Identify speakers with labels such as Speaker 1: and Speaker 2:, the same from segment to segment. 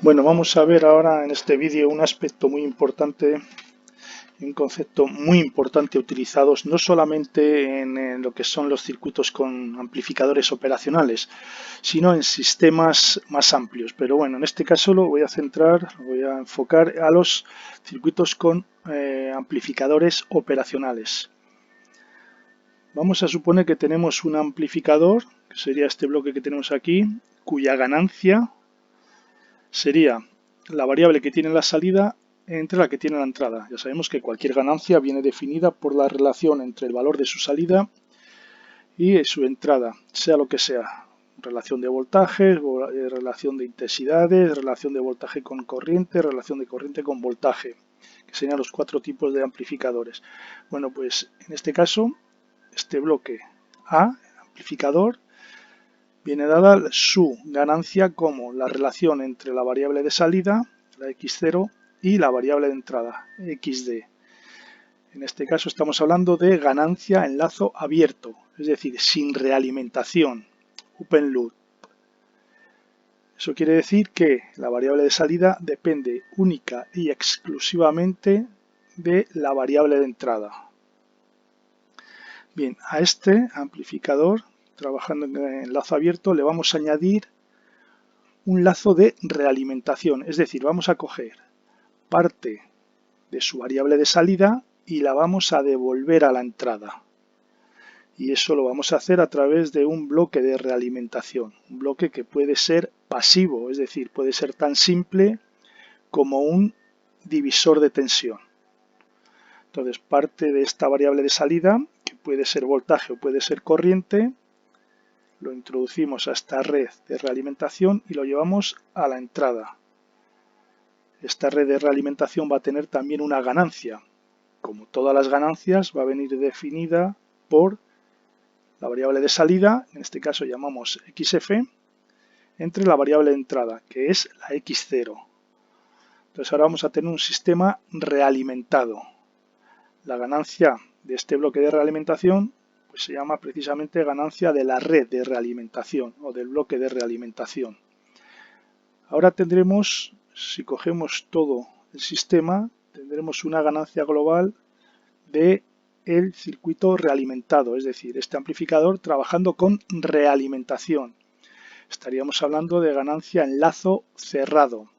Speaker 1: Bueno, vamos a ver ahora en este vídeo un aspecto muy importante, un concepto muy importante utilizados no solamente en lo que son los circuitos con amplificadores operacionales, sino en sistemas más amplios. Pero bueno, en este caso lo voy a centrar, lo voy a enfocar a los circuitos con amplificadores operacionales. Vamos a suponer que tenemos un amplificador, que sería este bloque que tenemos aquí, cuya ganancia sería la variable que tiene la salida entre la que tiene la entrada. Ya sabemos que cualquier ganancia viene definida por la relación entre el valor de su salida y su entrada, sea lo que sea. Relación de voltajes, relación de intensidades, relación de voltaje con corriente, relación de corriente con voltaje, que serían los cuatro tipos de amplificadores. Bueno, pues en este caso, este bloque A, amplificador, viene dada su ganancia como la relación entre la variable de salida, la x0, y la variable de entrada, xd. En este caso estamos hablando de ganancia en lazo abierto, es decir, sin realimentación, open loop. Eso quiere decir que la variable de salida depende única y exclusivamente de la variable de entrada. Bien, a este amplificador, trabajando en lazo abierto, le vamos a añadir un lazo de realimentación, es decir, vamos a coger parte de su variable de salida y la vamos a devolver a la entrada. Y eso lo vamos a hacer a través de un bloque de realimentación, un bloque que puede ser pasivo, es decir, puede ser tan simple como un divisor de tensión. Entonces, parte de esta variable de salida, que puede ser voltaje o puede ser corriente, lo introducimos a esta red de realimentación y lo llevamos a la entrada. Esta red de realimentación va a tener también una ganancia. Como todas las ganancias, va a venir definida por la variable de salida, en este caso llamamos xf, entre la variable de entrada, que es la x0. Entonces ahora vamos a tener un sistema realimentado. La ganancia de este bloque de realimentación pues se llama precisamente ganancia de la red de realimentación o del bloque de realimentación. Ahora tendremos, si cogemos todo el sistema, tendremos una ganancia global de el circuito realimentado, es decir, este amplificador trabajando con realimentación. Estaríamos hablando de ganancia en lazo cerrado.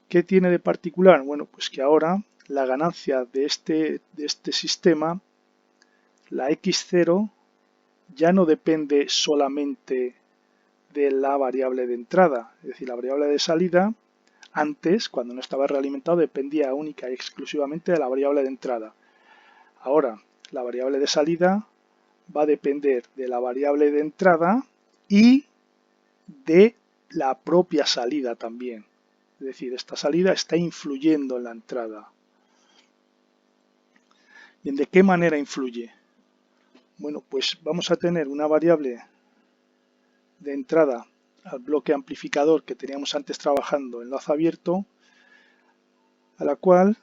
Speaker 1: ¿Qué tiene de particular? Bueno, pues que ahora la ganancia de este sistema, la x0, ya no depende solamente de la variable de entrada, es decir, la variable de salida antes, cuando no estaba realimentado, dependía única y exclusivamente de la variable de entrada. Ahora, la variable de salida va a depender de la variable de entrada y de la propia salida también. Es decir, esta salida está influyendo en la entrada. ¿Y de qué manera influye? Bueno, pues vamos a tener una variable de entrada al bloque amplificador que teníamos antes trabajando en lazo abierto, a la cual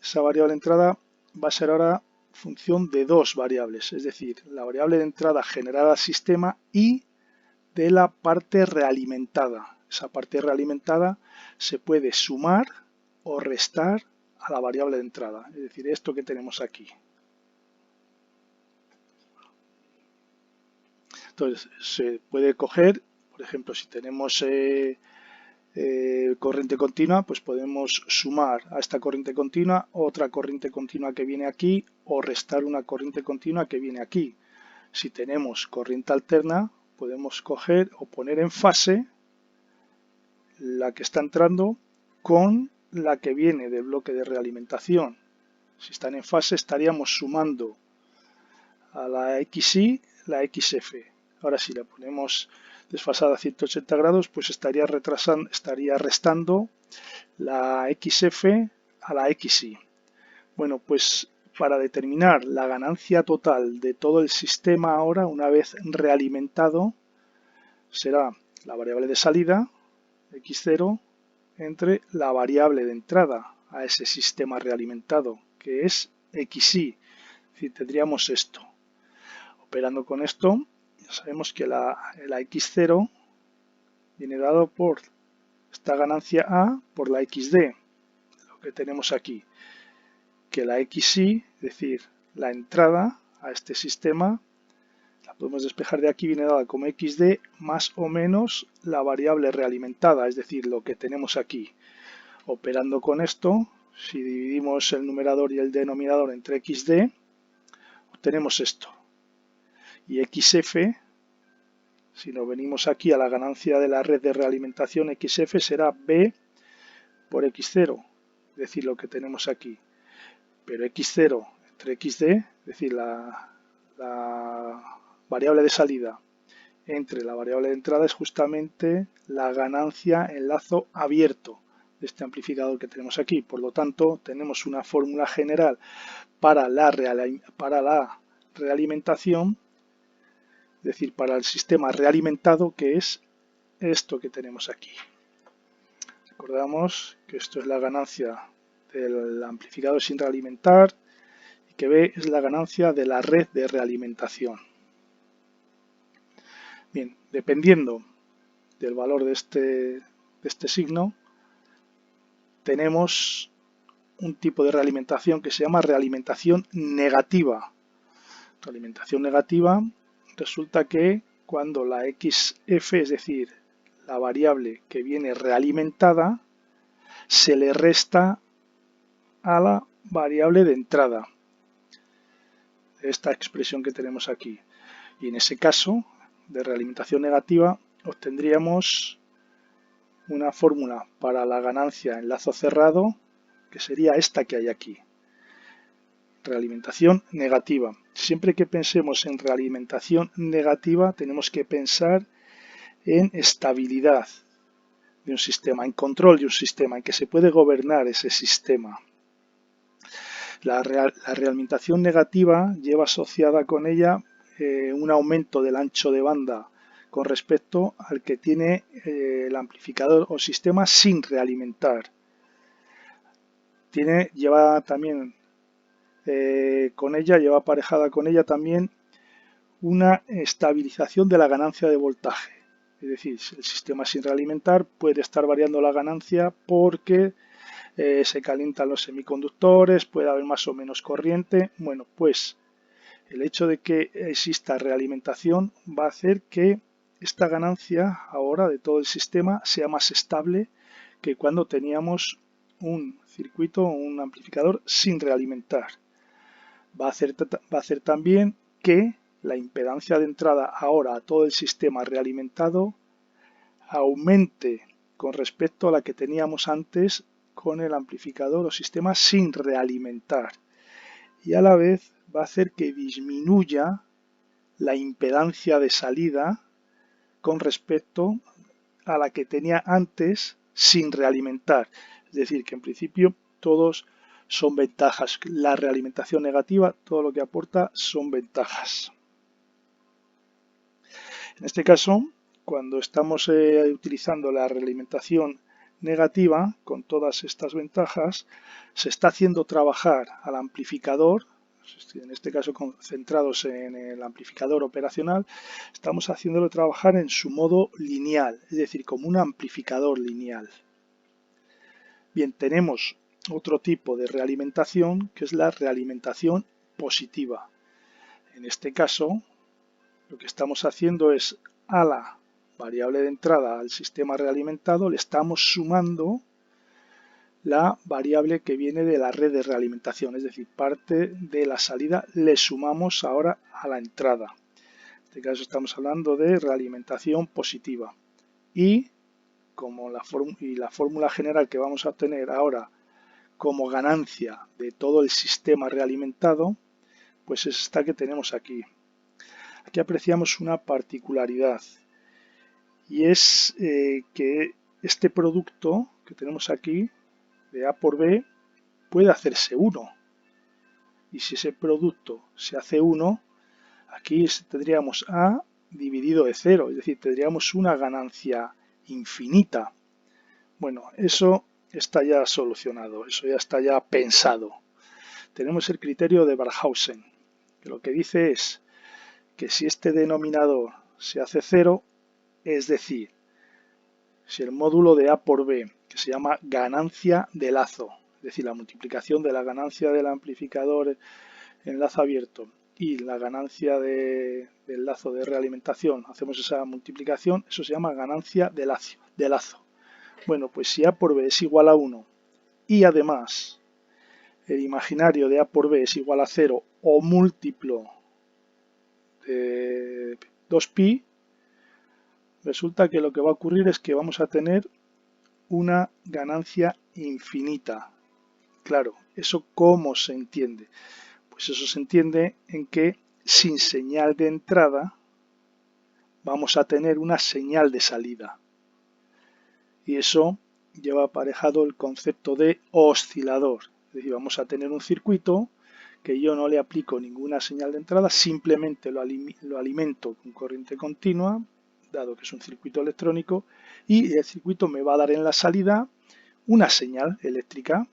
Speaker 1: esa variable de entrada va a ser ahora función de dos variables, es decir, la variable de entrada generada al sistema y de la parte realimentada. Esa parte realimentada se puede sumar o restar a la variable de entrada, es decir, esto que tenemos aquí. Entonces, se puede coger, por ejemplo, si tenemos corriente continua, pues podemos sumar a esta corriente continua otra corriente continua que viene aquí o restar una corriente continua que viene aquí. Si tenemos corriente alterna, podemos coger o poner en fase la que está entrando con la que viene del bloque de realimentación. Si están en fase, estaríamos sumando a la XY la XF. Ahora si la ponemos desfasada a 180 grados, pues estaría restando la XF a la XY. Bueno, pues para determinar la ganancia total de todo el sistema ahora, una vez realimentado, será la variable de salida, x0, entre la variable de entrada a ese sistema realimentado, que es xy. Es decir, tendríamos esto. Operando con esto, ya sabemos que la x0 viene dado por esta ganancia A por la XD, lo que tenemos aquí, que la XY, es decir, la entrada a este sistema, la podemos despejar de aquí, viene dada como XD más o menos la variable realimentada, es decir, lo que tenemos aquí. Operando con esto, si dividimos el numerador y el denominador entre XD, obtenemos esto. Y XF, si nos venimos aquí a la ganancia de la red de realimentación, XF será B por X0, es decir, lo que tenemos aquí. Pero X0 entre XD, es decir, la variable de salida entre la variable de entrada es justamente la ganancia en lazo abierto de este amplificador que tenemos aquí. Por lo tanto, tenemos una fórmula general para la realimentación, es decir, para el sistema realimentado, que es esto que tenemos aquí. Recordamos que esto es la ganancia del amplificador sin realimentar y que B es la ganancia de la red de realimentación. Bien, dependiendo del valor de este signo, tenemos un tipo de realimentación que se llama realimentación negativa. Realimentación negativa resulta que cuando la XF, es decir, la variable que viene realimentada, se le resta a la variable de entrada, esta expresión que tenemos aquí. Y en ese caso de realimentación negativa obtendríamos una fórmula para la ganancia en lazo cerrado, que sería esta que hay aquí. Realimentación negativa. Siempre que pensemos en realimentación negativa, tenemos que pensar en estabilidad de un sistema, en control de un sistema, en que se puede gobernar ese sistema. La realimentación negativa lleva asociada con ella un aumento del ancho de banda con respecto al que tiene el amplificador o sistema sin realimentar. Lleva también lleva aparejada con ella también una estabilización de la ganancia de voltaje. Es decir, el sistema sin realimentar puede estar variando la ganancia porque se calientan los semiconductores, puede haber más o menos corriente. Bueno, pues el hecho de que exista realimentación va a hacer que esta ganancia ahora de todo el sistema sea más estable que cuando teníamos un circuito o un amplificador sin realimentar. Va a hacer también que la impedancia de entrada ahora a todo el sistema realimentado aumente con respecto a la que teníamos antes con el amplificador o sistema sin realimentar. Y a la vez va a hacer que disminuya la impedancia de salida con respecto a la que tenía antes sin realimentar. Es decir, que en principio todos son ventajas. La realimentación negativa, todo lo que aporta son ventajas. En este caso, cuando estamos utilizando la realimentación negativa, con todas estas ventajas, se está haciendo trabajar al amplificador, en este caso concentrados en el amplificador operacional, estamos haciéndolo trabajar en su modo lineal, es decir, como un amplificador lineal. Bien, tenemos otro tipo de realimentación, que es la realimentación positiva. En este caso, lo que estamos haciendo es a la variable de entrada al sistema realimentado le estamos sumando la variable que viene de la red de realimentación, es decir, parte de la salida le sumamos ahora a la entrada. En este caso estamos hablando de realimentación positiva. Y como la fórmula general que vamos a obtener ahora como ganancia de todo el sistema realimentado, pues es esta que tenemos aquí. Aquí apreciamos una particularidad y es que este producto que tenemos aquí de A por B puede hacerse 1. Y si ese producto se hace 1, aquí tendríamos A dividido de 0, es decir, tendríamos una ganancia infinita. Bueno, eso está ya solucionado, eso ya está ya pensado. Tenemos el criterio de Barkhausen, que lo que dice es que si este denominador se hace 0, es decir, si el módulo de A por B, que se llama ganancia de lazo, es decir, la multiplicación de la ganancia del amplificador en lazo abierto y la ganancia del lazo de realimentación, hacemos esa multiplicación, eso se llama ganancia de lazo. Bueno, pues si A por B es igual a 1 y además el imaginario de A por B es igual a 0 o múltiplo de 2pi, resulta que lo que va a ocurrir es que vamos a tener una ganancia infinita. Claro, ¿eso cómo se entiende? Pues eso se entiende en que sin señal de entrada vamos a tener una señal de salida. Y eso lleva aparejado el concepto de oscilador. Es decir, vamos a tener un circuito que yo no le aplico ninguna señal de entrada, simplemente lo alimento con corriente continua, dado que es un circuito electrónico, y el circuito me va a dar en la salida una señal eléctrica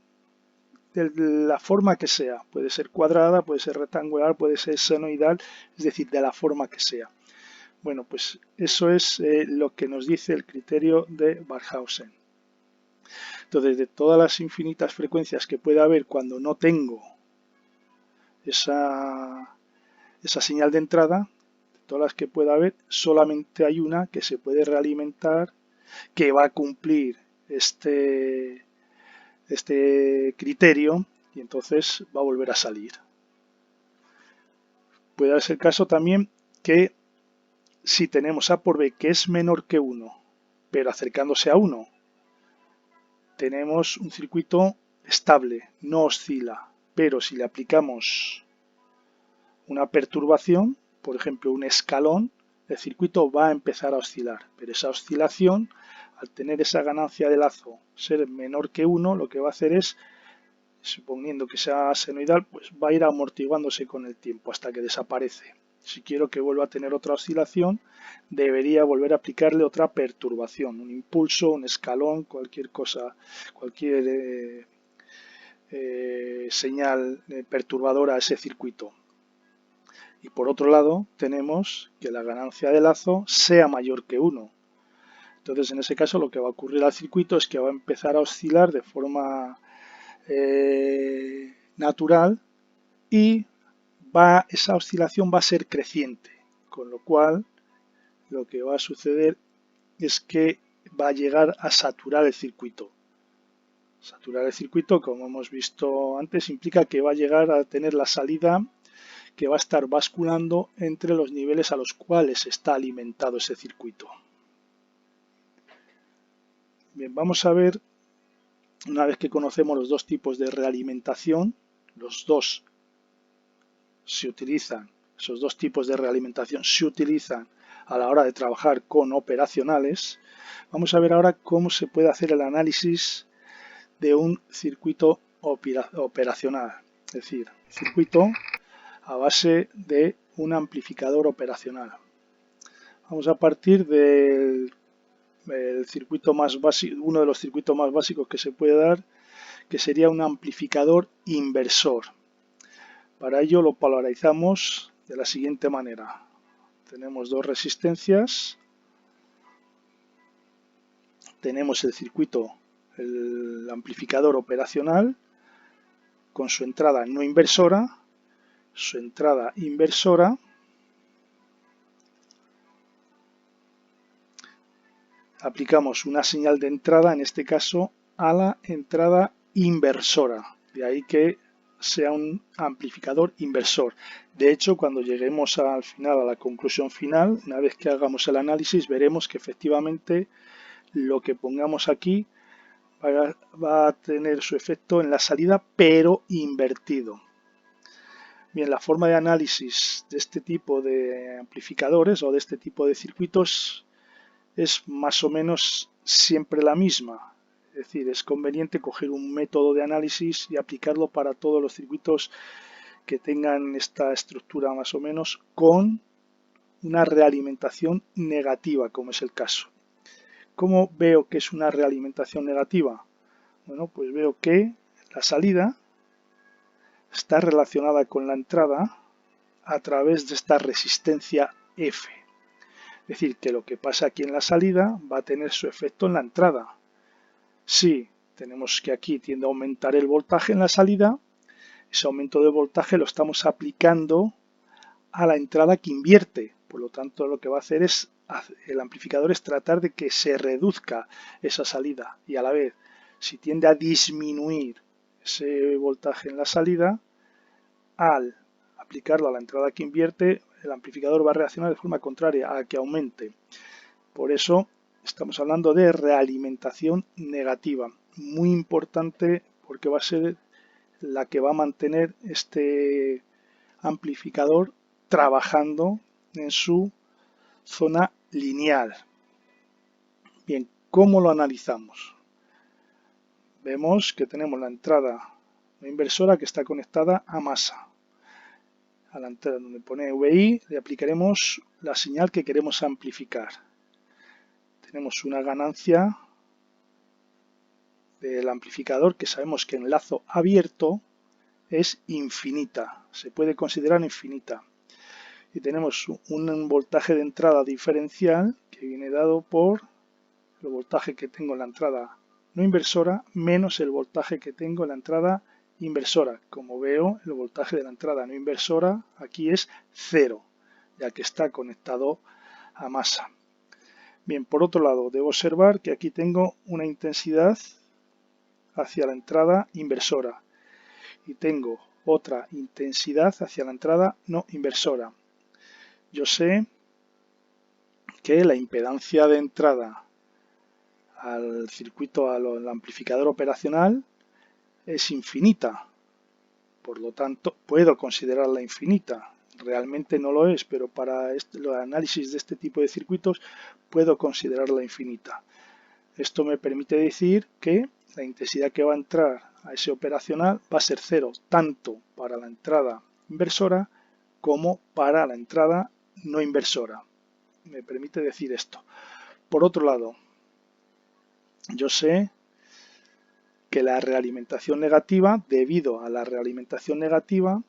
Speaker 1: de la forma que sea. Puede ser cuadrada, puede ser rectangular, puede ser senoidal, es decir, de la forma que sea. Bueno, pues eso es lo que nos dice el criterio de Barkhausen. Entonces, de todas las infinitas frecuencias que puede haber cuando no tengo esa señal de entrada, de todas las que pueda haber, solamente hay una que se puede realimentar, que va a cumplir este criterio y entonces va a volver a salir. Puede darse el caso también que si tenemos A por B que es menor que 1, pero acercándose a 1, tenemos un circuito estable, no oscila, pero si le aplicamos una perturbación, por ejemplo un escalón, el circuito va a empezar a oscilar, pero esa oscilación, al tener esa ganancia de lazo ser menor que 1, lo que va a hacer es, suponiendo que sea senoidal, pues va a ir amortiguándose con el tiempo hasta que desaparece. Si quiero que vuelva a tener otra oscilación, debería volver a aplicarle otra perturbación, un impulso, un escalón, cualquier cosa, cualquier señal perturbadora a ese circuito. Y por otro lado, tenemos que la ganancia de lazo sea mayor que 1. Entonces, en ese caso, lo que va a ocurrir al circuito es que va a empezar a oscilar de forma natural y esa oscilación va a ser creciente, con lo cual lo que va a suceder es que va a llegar a saturar el circuito. Saturar el circuito, como hemos visto antes, implica que va a llegar a tener la salida que va a estar basculando entre los niveles a los cuales está alimentado ese circuito. Bien, vamos a ver, una vez que conocemos los dos tipos de realimentación, los dos se utilizan, esos dos tipos de realimentación se utilizan a la hora de trabajar con operacionales. Vamos a ver ahora cómo se puede hacer el análisis de un circuito operacional, es decir, circuito a base de un amplificador operacional. Vamos a partir del circuito más básico, uno de los circuitos más básicos que se puede dar, que sería un amplificador inversor. Para ello lo polarizamos de la siguiente manera. Tenemos dos resistencias, tenemos el circuito, el amplificador operacional, con su entrada no inversora, su entrada inversora, aplicamos una señal de entrada, en este caso, a la entrada inversora. De ahí que sea un amplificador inversor. De hecho, cuando lleguemos al final, a la conclusión final, una vez que hagamos el análisis, veremos que efectivamente lo que pongamos aquí va a tener su efecto en la salida, pero invertido. Bien, la forma de análisis de este tipo de amplificadores o de este tipo de circuitos es más o menos siempre la misma. Es decir, es conveniente coger un método de análisis y aplicarlo para todos los circuitos que tengan esta estructura más o menos con una realimentación negativa, como es el caso. ¿Cómo veo que es una realimentación negativa? Bueno, pues veo que la salida está relacionada con la entrada a través de esta resistencia F. Es decir, que lo que pasa aquí en la salida va a tener su efecto en la entrada. Si tenemos que aquí tiende a aumentar el voltaje en la salida, ese aumento de voltaje lo estamos aplicando a la entrada que invierte. Por lo tanto, lo que va a hacer es el amplificador es tratar de que se reduzca esa salida y a la vez, si tiende a disminuir ese voltaje en la salida, al aplicarlo a la entrada que invierte, el amplificador va a reaccionar de forma contraria a que aumente. Por eso estamos hablando de realimentación negativa, muy importante porque va a ser la que va a mantener este amplificador trabajando en su zona lineal. Bien, ¿cómo lo analizamos? Vemos que tenemos la entrada no inversora que está conectada a masa. A la entrada donde pone VI le aplicaremos la señal que queremos amplificar. Tenemos una ganancia del amplificador que sabemos que en lazo abierto es infinita, se puede considerar infinita. Y tenemos un voltaje de entrada diferencial que viene dado por el voltaje que tengo en la entrada no inversora menos el voltaje que tengo en la entrada inversora. Como veo, el voltaje de la entrada no inversora aquí es 0, ya que está conectado a masa. Bien, por otro lado, debo observar que aquí tengo una intensidad hacia la entrada inversora y tengo otra intensidad hacia la entrada no inversora. Yo sé que la impedancia de entrada al circuito, al amplificador operacional, es infinita. Por lo tanto, puedo considerarla infinita. Realmente no lo es, pero para el análisis de este tipo de circuitos puedo considerarla infinita. Esto me permite decir que la intensidad que va a entrar a ese operacional va a ser 0, tanto para la entrada inversora como para la entrada no inversora. Me permite decir esto. Por otro lado, yo sé que la realimentación negativa, debido a la realimentación negativa,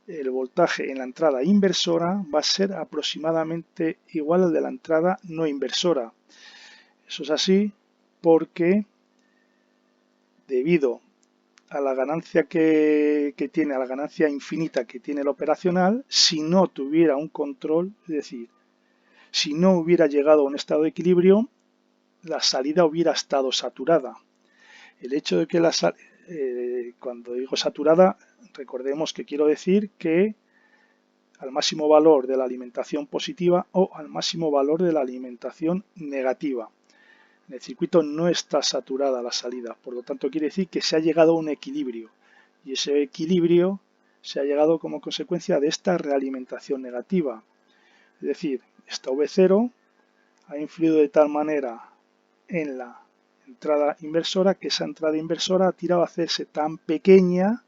Speaker 1: el voltaje en la entrada inversora va a ser aproximadamente igual al de la entrada no inversora. Eso es así porque debido a la ganancia que tiene, a la ganancia infinita que tiene el operacional, si no tuviera un control, es decir, si no hubiera llegado a un estado de equilibrio, la salida hubiera estado saturada. El hecho de que cuando digo saturada, recordemos que quiero decir que al máximo valor de la alimentación positiva o al máximo valor de la alimentación negativa. En el circuito no está saturada la salida, por lo tanto quiere decir que se ha llegado a un equilibrio y ese equilibrio se ha llegado como consecuencia de esta realimentación negativa. Es decir, esta V0 ha influido de tal manera en la entrada inversora que esa entrada inversora ha tirado a hacerse tan pequeña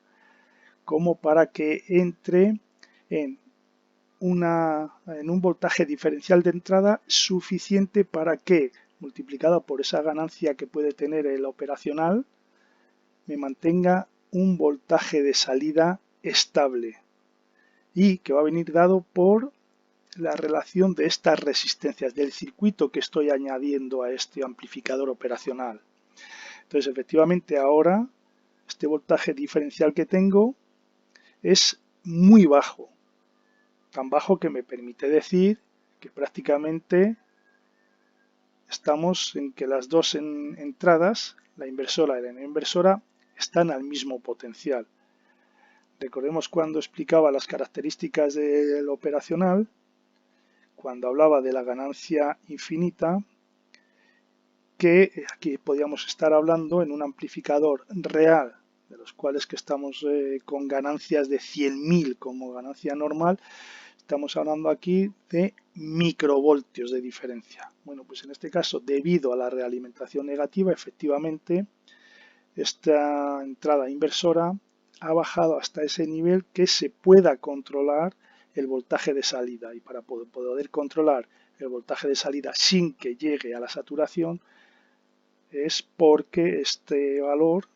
Speaker 1: como para que entre en un voltaje diferencial de entrada suficiente para que, multiplicado por esa ganancia que puede tener el operacional, me mantenga un voltaje de salida estable y que va a venir dado por la relación de estas resistencias del circuito que estoy añadiendo a este amplificador operacional. Entonces, efectivamente, ahora este voltaje diferencial que tengo es muy bajo, tan bajo que me permite decir que prácticamente estamos en que las dos entradas, la inversora y la no inversora, están al mismo potencial. Recordemos cuando explicaba las características del operacional, cuando hablaba de la ganancia infinita, que aquí podíamos estar hablando en un amplificador real, de los cuales que estamos con ganancias de 100.000 como ganancia normal, estamos hablando aquí de microvoltios de diferencia. Bueno, pues en este caso, debido a la realimentación negativa, efectivamente, esta entrada inversora ha bajado hasta ese nivel que se pueda controlar el voltaje de salida. Y para poder controlar el voltaje de salida sin que llegue a la saturación, es porque este valor,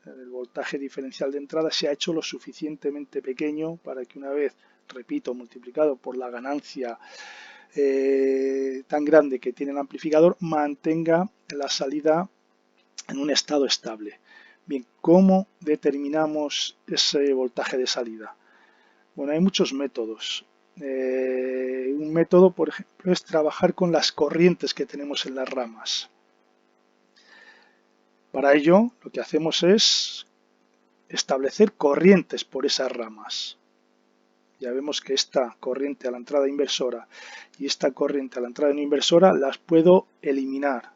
Speaker 1: el voltaje diferencial de entrada, se ha hecho lo suficientemente pequeño para que una vez, repito, multiplicado por la ganancia tan grande que tiene el amplificador mantenga la salida en un estado estable. Bien, ¿cómo determinamos ese voltaje de salida? Bueno, hay muchos métodos. Un método, por ejemplo, es trabajar con las corrientes que tenemos en las ramas. Para ello, lo que hacemos es establecer corrientes por esas ramas. Ya vemos que esta corriente a la entrada inversora y esta corriente a la entrada no inversora las puedo eliminar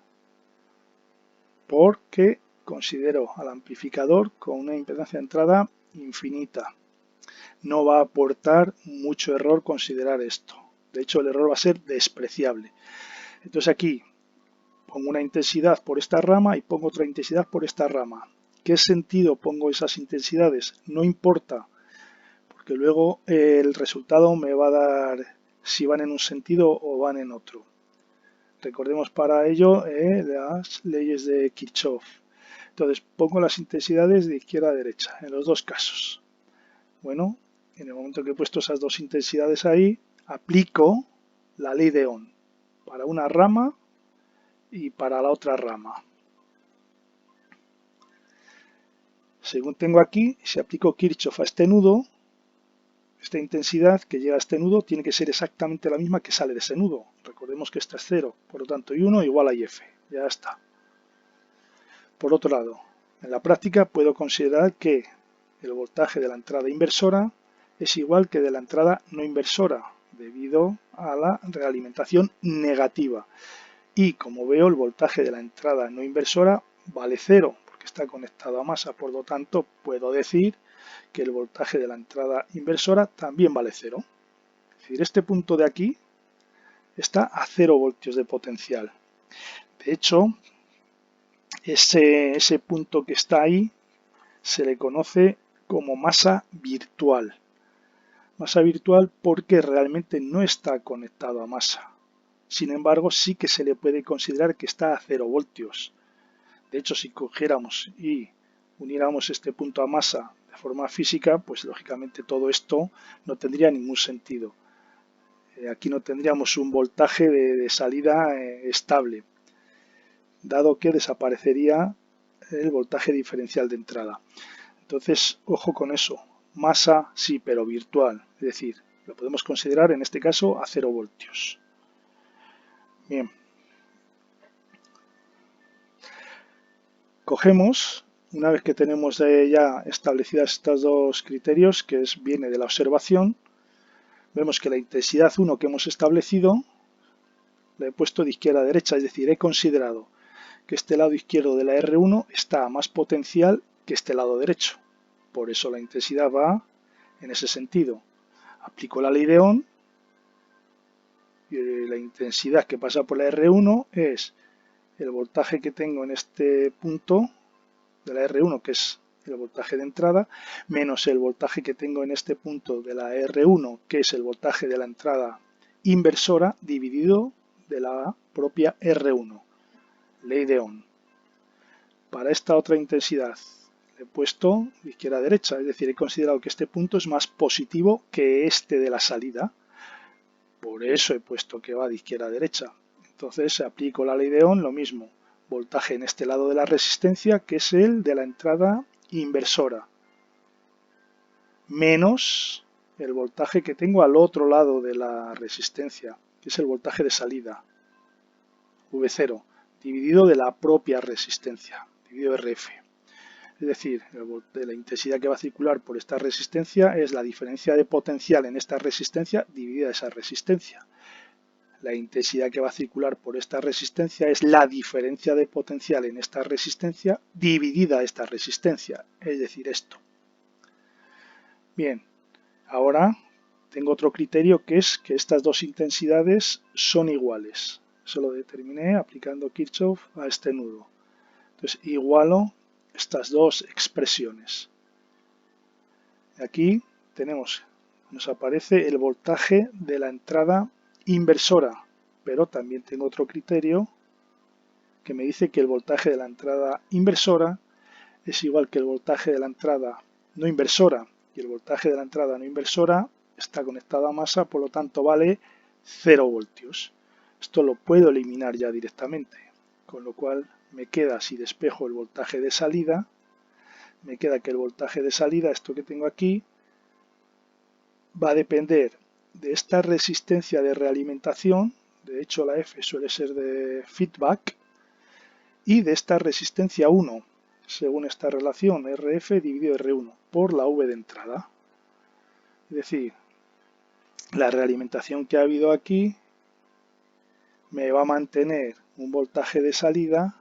Speaker 1: porque considero al amplificador con una impedancia de entrada infinita. No va a aportar mucho error considerar esto. De hecho, el error va a ser despreciable. Entonces aquí pongo una intensidad por esta rama y pongo otra intensidad por esta rama. ¿Qué sentido pongo esas intensidades? No importa, porque luego el resultado me va a dar si van en un sentido o van en otro. Recordemos para ello las leyes de Kirchhoff. Entonces pongo las intensidades de izquierda a derecha en los dos casos. Bueno, en el momento que he puesto esas dos intensidades ahí, aplico la ley de Ohm para una rama y para la otra rama. Según tengo aquí, si aplico Kirchhoff a este nudo, esta intensidad que llega a este nudo tiene que ser exactamente la misma que sale de ese nudo. Recordemos que esta es 0, por lo tanto I1 igual a IF. Ya está. Por otro lado, en la práctica puedo considerar que el voltaje de la entrada inversora es igual que de la entrada no inversora, debido a la realimentación negativa. Y como veo, el voltaje de la entrada no inversora vale 0, porque está conectado a masa, por lo tanto puedo decir que el voltaje de la entrada inversora también vale 0. Es decir, este punto de aquí está a 0 voltios de potencial. De hecho, ese punto que está ahí se le conoce como masa virtual. Masa virtual porque realmente no está conectado a masa. Sin embargo, sí que se le puede considerar que está a 0 voltios. De hecho, si cogiéramos y uniéramos este punto a masa de forma física, pues lógicamente todo esto no tendría ningún sentido. Aquí no tendríamos un voltaje de salida estable, dado que desaparecería el voltaje diferencial de entrada. Entonces, ojo con eso. Masa sí, pero virtual. Es decir, lo podemos considerar en este caso a 0 voltios. Bien. Cogemos, una vez que tenemos ya establecidas estos dos criterios, que viene de la observación, vemos que la intensidad 1 que hemos establecido la he puesto de izquierda a derecha, es decir, he considerado que este lado izquierdo de la R1 está a más potencial que este lado derecho. Por eso la intensidad va en ese sentido. Aplico la ley de Ohm y la intensidad que pasa por la R1 es el voltaje que tengo en este punto de la R1, que es el voltaje de entrada, menos el voltaje que tengo en este punto de la R1, que es el voltaje de la entrada inversora, dividido de la propia R1. Ley de Ohm. Para esta otra intensidad he puesto de izquierda a derecha, es decir, he considerado que este punto es más positivo que este de la salida. Por eso he puesto que va de izquierda a derecha. Entonces aplico la ley de Ohm, lo mismo. Voltaje en este lado de la resistencia, que es el de la entrada inversora, menos el voltaje que tengo al otro lado de la resistencia, que es el voltaje de salida, V0, dividido de la propia resistencia, dividido RF. Es decir, la intensidad que va a circular por esta resistencia es la diferencia de potencial en esta resistencia dividida esa resistencia. La intensidad que va a circular por esta resistencia es la diferencia de potencial en esta resistencia dividida esta resistencia, es decir, esto. Bien, ahora tengo otro criterio que es que estas dos intensidades son iguales. Eso lo determiné aplicando Kirchhoff a este nudo. Entonces igualo estas dos expresiones. Aquí nos aparece el voltaje de la entrada inversora, pero también tengo otro criterio que me dice que el voltaje de la entrada inversora es igual que el voltaje de la entrada no inversora, y el voltaje de la entrada no inversora está conectado a masa, por lo tanto vale 0 voltios. Esto lo puedo eliminar ya directamente, con lo cual me queda, si despejo el voltaje de salida, me queda que el voltaje de salida, esto que tengo aquí, va a depender de esta resistencia de realimentación, de hecho la F suele ser de feedback, y de esta resistencia 1, según esta relación, RF dividido R1 por la V de entrada. Es decir, la realimentación que ha habido aquí me va a mantener un voltaje de salida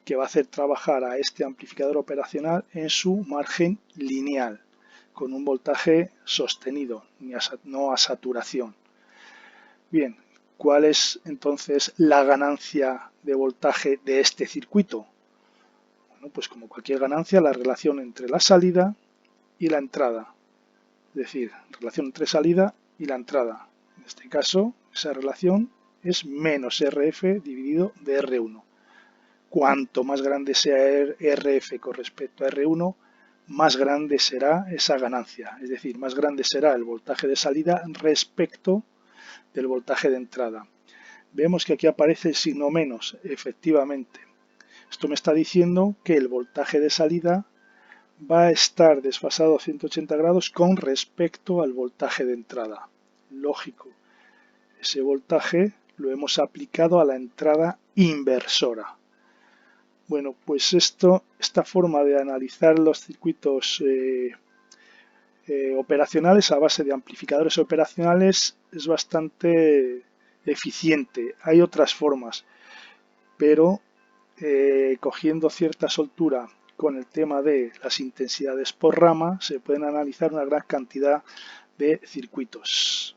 Speaker 1: que va a hacer trabajar a este amplificador operacional en su margen lineal, con un voltaje sostenido, no a saturación. Bien, ¿cuál es entonces la ganancia de voltaje de este circuito? Bueno, pues como cualquier ganancia, la relación entre la salida y la entrada. Es decir, relación entre salida y la entrada. En este caso, esa relación es menos RF dividido de R1. Cuanto más grande sea RF con respecto a R1, más grande será esa ganancia. Es decir, más grande será el voltaje de salida respecto del voltaje de entrada. Vemos que aquí aparece el signo menos, efectivamente. Esto me está diciendo que el voltaje de salida va a estar desfasado a 180 grados con respecto al voltaje de entrada. Lógico, ese voltaje lo hemos aplicado a la entrada inversora. Bueno, pues esta forma de analizar los circuitos operacionales a base de amplificadores operacionales es bastante eficiente. Hay otras formas, pero cogiendo cierta soltura con el tema de las intensidades por rama, se pueden analizar una gran cantidad de circuitos.